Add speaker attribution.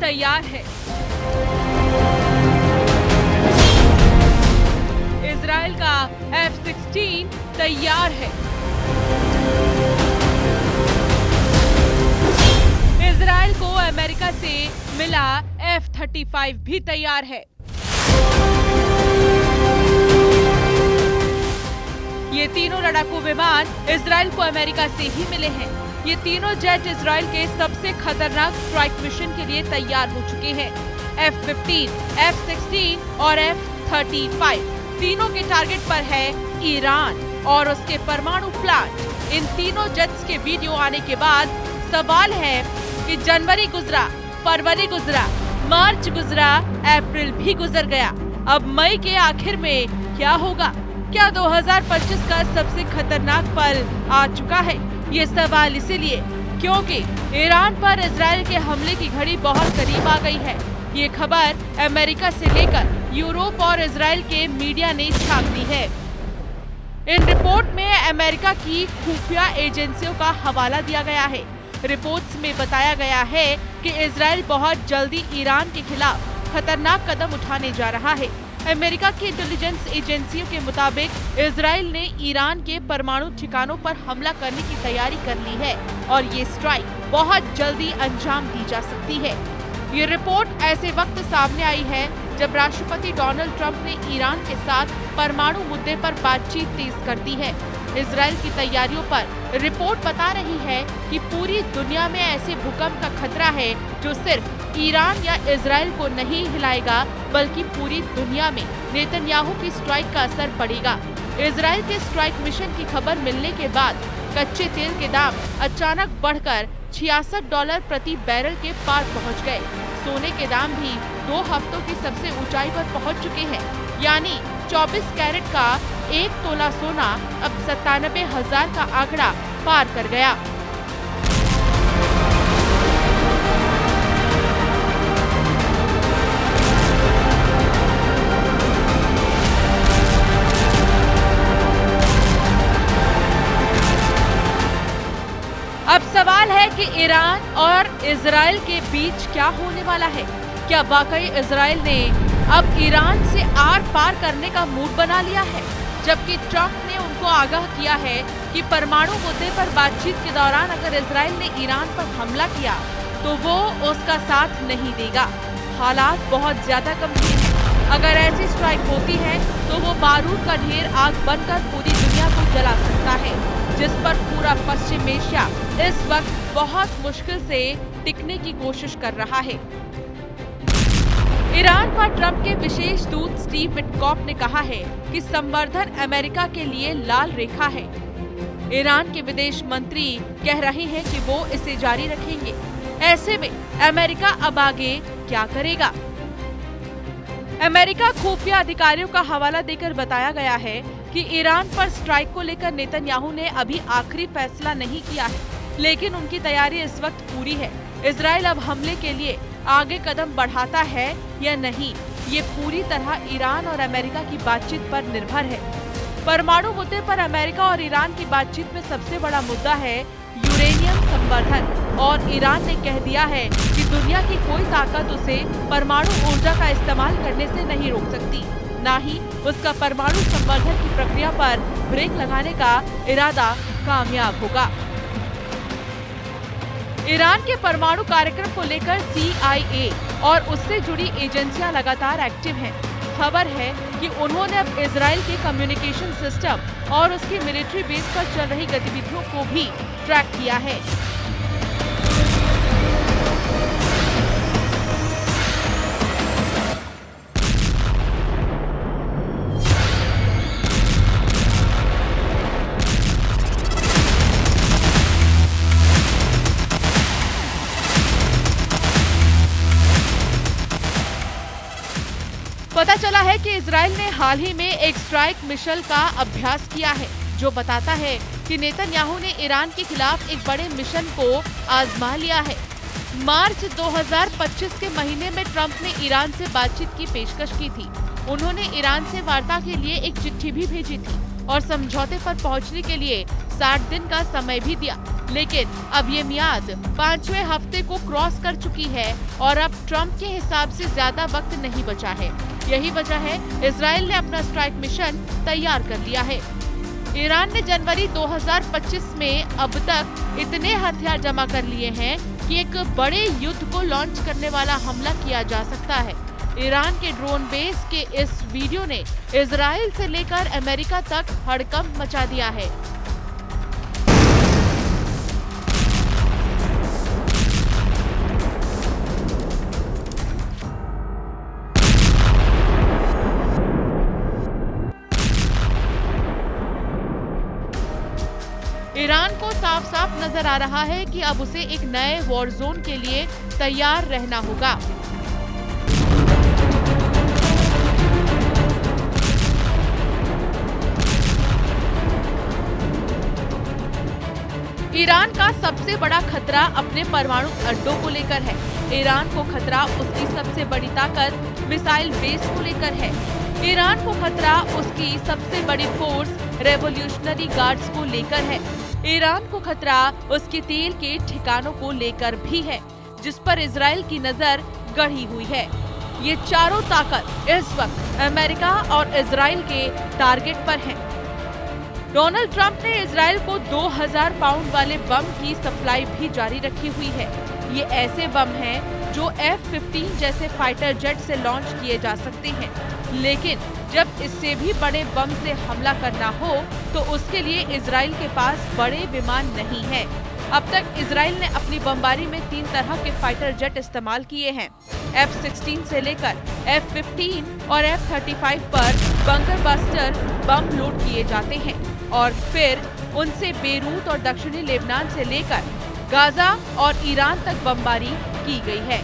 Speaker 1: तैयार है। इजराइल का F-16 तैयार है। इजराइल को अमेरिका से मिला F-35 भी तैयार है। ये तीनों लड़ाकू विमान इजराइल को अमेरिका से ही मिले हैं। ये तीनों जेट इजराइल के सबसे खतरनाक स्ट्राइक मिशन के लिए तैयार हो चुके हैं। F-15, F-16 और F-35 तीनों के टारगेट पर है ईरान और उसके परमाणु प्लांट। इन तीनों जेट्स के वीडियो आने के बाद सवाल है कि जनवरी गुजरा, फरवरी गुजरा, मार्च गुजरा, अप्रैल भी गुजर गया। अब मई के आखिर में क्या होगा? क्या 2025 का सबसे खतरनाक पल आ चुका है? ये सवाल इसीलिए क्योंकि ईरान पर इजराइल के हमले की घड़ी बहुत करीब आ गई है। ये खबर अमेरिका से लेकर यूरोप और इजराइल के मीडिया ने छाप दी है। इन रिपोर्ट में अमेरिका की खुफिया एजेंसियों का हवाला दिया गया है। रिपोर्ट्स में बताया गया है कि इजराइल बहुत जल्दी ईरान के खिलाफ खतरनाक कदम उठाने जा रहा है। अमेरिका की इंटेलिजेंस एजेंसियों के मुताबिक इजराइल ने ईरान के परमाणु ठिकानों पर हमला करने की तैयारी कर ली है और ये स्ट्राइक बहुत जल्दी अंजाम दी जा सकती है। ये रिपोर्ट ऐसे वक्त सामने आई है जब राष्ट्रपति डोनाल्ड ट्रंप ने ईरान के साथ परमाणु मुद्दे पर बातचीत तेज कर दी है। इजराइल की तैयारियों पर रिपोर्ट बता रही है कि पूरी दुनिया में ऐसे भूकंप का खतरा है जो सिर्फ ईरान या इजराइल को नहीं हिलाएगा बल्कि पूरी दुनिया में नेतन्याहू की स्ट्राइक का असर पड़ेगा। इजराइल के स्ट्राइक मिशन की खबर मिलने के बाद कच्चे तेल के दाम अचानक बढ़कर $66 प्रति बैरल के पार पहुंच गए। सोने के दाम भी 2 हफ्तों की सबसे ऊंचाई पर पहुंच चुके हैं, यानी 24 कैरेट का 1 तोला सोना अब 97,000 का आंकड़ा पार कर गया। अब सवाल है कि ईरान और इजराइल के बीच क्या होने वाला है। क्या वाकई इजराइल ने अब ईरान से आर पार करने का मूड बना लिया है, जबकि ट्रंप ने उनको आगाह किया है कि परमाणु मुद्दे पर बातचीत के दौरान अगर इजराइल ने ईरान पर हमला किया तो वो उसका साथ नहीं देगा। हालात बहुत ज्यादा गंभीर हैं। अगर ऐसी स्ट्राइक होती है तो वो बारूद का ढेर आग बनकर पूरी दुनिया को जला सकता है, जिस पर पूरा पश्चिम एशिया इस वक्त बहुत मुश्किल से टिकने की कोशिश कर रहा है। ईरान पर ट्रंप के विशेष दूत स्टीव विटकॉफ ने कहा है कि संवर्धन अमेरिका के लिए लाल रेखा है। ईरान के विदेश मंत्री कह रहे हैं कि वो इसे जारी रखेंगे। ऐसे में अमेरिका अब आगे क्या करेगा? अमेरिका खुफिया अधिकारियों का हवाला देकर बताया गया है कि ईरान पर स्ट्राइक को लेकर नेतन्याहू ने अभी आखिरी फैसला नहीं किया है, लेकिन उनकी तैयारी इस वक्त पूरी है। इजराइल अब हमले के लिए आगे कदम बढ़ाता है या नहीं, ये पूरी तरह ईरान और अमेरिका की बातचीत पर निर्भर है। परमाणु मुद्दे पर अमेरिका और ईरान की बातचीत में सबसे बड़ा मुद्दा है यूरेनियम संवर्धन, और ईरान ने कह दिया है कि दुनिया की कोई ताकत उसे परमाणु ऊर्जा का इस्तेमाल करने से नहीं रोक सकती, न ही उसका परमाणु संवर्धन की प्रक्रिया पर ब्रेक लगाने का इरादा कामयाब होगा। ईरान के परमाणु कार्यक्रम को लेकर CIA और उससे जुड़ी एजेंसियां लगातार एक्टिव हैं। खबर है कि उन्होंने अब इजराइल के कम्युनिकेशन सिस्टम और उसकी मिलिट्री बेस पर चल रही गतिविधियों को भी ट्रैक किया है। पता चला है कि इजराइल ने हाल ही में एक स्ट्राइक मिशन का अभ्यास किया है, जो बताता है कि नेतन्याहू ने ईरान के खिलाफ एक बड़े मिशन को आजमा लिया है। मार्च 2025 के महीने में ट्रंप ने ईरान से बातचीत की पेशकश की थी। उन्होंने ईरान से वार्ता के लिए एक चिट्ठी भी भेजी थी और समझौते पर पहुंचने के लिए 60 दिन का समय भी दिया। लेकिन अब ये मियाद 5वें हफ्ते को क्रॉस कर चुकी है और अब ट्रंप के हिसाब से ज्यादा वक्त नहीं बचा है। यही वजह है इजराइल ने अपना स्ट्राइक मिशन तैयार कर लिया है। ईरान ने जनवरी 2025 में अब तक इतने हथियार जमा कर लिए हैं कि एक बड़े युद्ध को लॉन्च करने वाला हमला किया जा सकता है। ईरान के ड्रोन बेस के इस वीडियो ने इजराइल से लेकर अमेरिका तक हड़कंप मचा दिया है। ईरान को साफ साफ नजर आ रहा है कि अब उसे एक नए वॉर जोन के लिए तैयार रहना होगा। ईरान का सबसे बड़ा खतरा अपने परमाणु अड्डों को लेकर है। ईरान को खतरा उसकी सबसे बड़ी ताकत मिसाइल बेस को लेकर है। ईरान को खतरा उसकी सबसे बड़ी फोर्स रेवोल्यूशनरी गार्ड्स को लेकर है। ईरान को खतरा उसके तेल के ठिकानों को लेकर भी है, जिस पर इजराइल की नजर गड़ी हुई है। ये चारों ताकत इस वक्त अमेरिका और इजराइल के टारगेट पर हैं। डोनाल्ड ट्रंप ने इजराइल को 2000 पाउंड वाले बम की सप्लाई भी जारी रखी हुई है। ये ऐसे बम हैं जो F-15 जैसे फाइटर जेट से लॉन्च किए जा सकते हैं, लेकिन जब इससे भी बड़े बम से हमला करना हो तो उसके लिए इजराइल के पास बड़े विमान नहीं है। अब तक इजराइल ने अपनी बमबारी में 3 तरह के फाइटर जेट इस्तेमाल किए हैं। F-16 से लेकर F-15 और F-35 पर बंकर बस्टर बम लोड किए जाते हैं और फिर उनसे बेरूत और दक्षिणी लेबनान से लेकर गाजा और ईरान तक बमबारी की गई है।